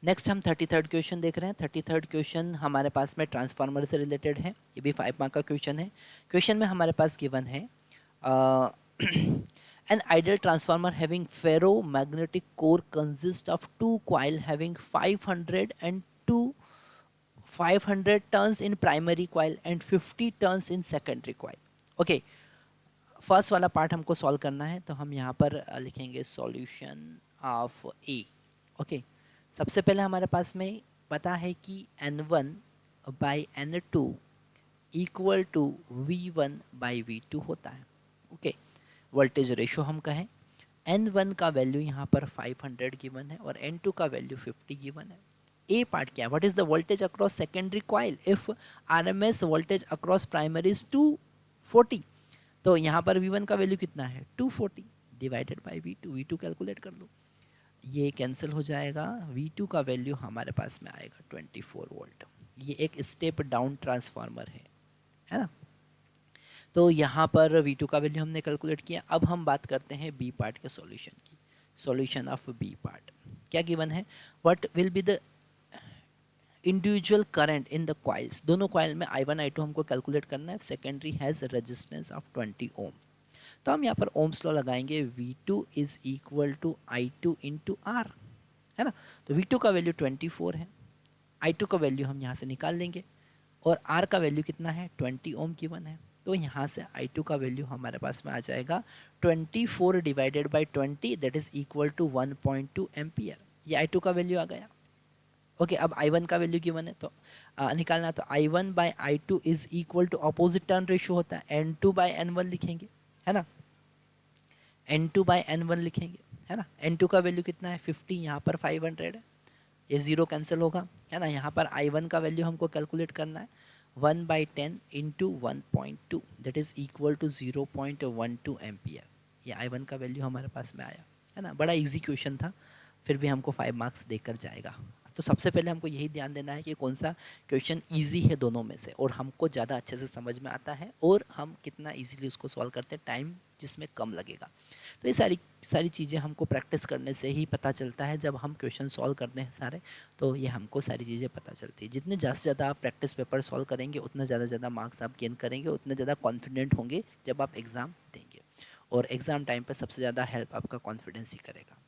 Next हम 33rd question देख रहे हैं। 33rd क्वेश्चन हमारे पास में ट्रांसफार्मर से रिलेटेड है। ये भी 5 मार्क का क्वेश्चन है। क्वेश्चन में हमारे पास गिवन है an ideal transformer having ferromagnetic core consists of two coil having 500 turns in primary coil and 50 turns in secondary coil. Okay, first वाला पार्ट हमको सॉल्व करना है, तो हम यहाँ पर लिखेंगे सॉल्यूशन ऑफ ए। ओके, सबसे पहले हमारे पास में पता है कि N1 by N2 equal to V1 by V2 होता है। ओके, वोल्टेज रेशो हम कहें, N1 का वैल्यू यहाँ पर 500 गिवन है और N2 का वैल्यू 50 गिवन है। ए पार्ट क्या है, what is the voltage across secondary coil if RMS voltage across primary is 240, तो यहाँ पर V1 का वैल्यू कितना है 240 divided by V2, V2 calculate कर लो, ये कैंसिल हो जाएगा। V2 का वैल्यू हमारे पास में आएगा 24 वोल्ट। ये एक स्टेप डाउन ट्रांसफार्मर है ना। तो यहाँ पर V2 का वैल्यू हमने कैलकुलेट किया। अब हम बात करते हैं बी पार्ट के सॉल्यूशन की। सॉल्यूशन ऑफ बी पार्ट क्या गिवन है, what will be the individual current in the coils, दोनों कॉइल में I1 I2 हमको कैलकुलेट करना है। Secondary has resistance of 20 ohm, तो हम यहाँ पर ओम्स लॉ लगाएंगे, V2 is equal to I2 into R, है ना। तो V2 का वैल्यू 24 है, I2 का वैल्यू हम यहाँ से निकाल लेंगे और R का वैल्यू कितना है 20 ओम गिवन है। तो यहाँ से I2 का वैल्यू हमारे पास में आ जाएगा 24 divided by 20 that is equal to 1.2 ampere. ये I2 का वैल्यू आ गया। ओके, अब I1 का वैल्यू गिवन है तो निकालना, तो I1 by I2 is equal to opposite turn ratio होता है N2 बाई N1 लिखेंगे, है ना। N2 बाई N1 लिखेंगे, है ना। N2 का वैल्यू कितना है 50, यहाँ पर 500 है, ये जीरो कैंसिल होगा, है ना। यहाँ पर I1 का वैल्यू हमको कैलकुलेट करना है 1/10 into 1.2 that is equal to 0.12 ampere. ये I1 का वैल्यू हमारे पास में आया, है ना। बड़ा इजी क्वेश्चन था, फिर भी हमको 5 मार्क्स देकर जाएगा। तो सबसे पहले हमको यही ध्यान देना है कि कौन सा क्वेश्चन इजी है दोनों में से, और हमको ज़्यादा अच्छे से समझ में आता है और हम कितना इजीली उसको सॉल्व करते हैं, टाइम जिसमें कम लगेगा। तो ये सारी चीज़ें हमको प्रैक्टिस करने से ही पता चलता है। जब हम क्वेश्चन सॉल्व करते हैं सारे, तो ये हमको सारी चीज़ें पता चलती है। जितने ज़्यादा से ज़्यादा आप प्रैक्टिस पेपर सॉल्व करेंगे, उतना ज़्यादा मार्क्स आप गेन करेंगे, उतने ज़्यादा कॉन्फिडेंट होंगे जब आप एग्ज़ाम देंगे। और एग्ज़ाम टाइम पर सबसे ज़्यादा हेल्प आपका कॉन्फिडेंस ही करेगा।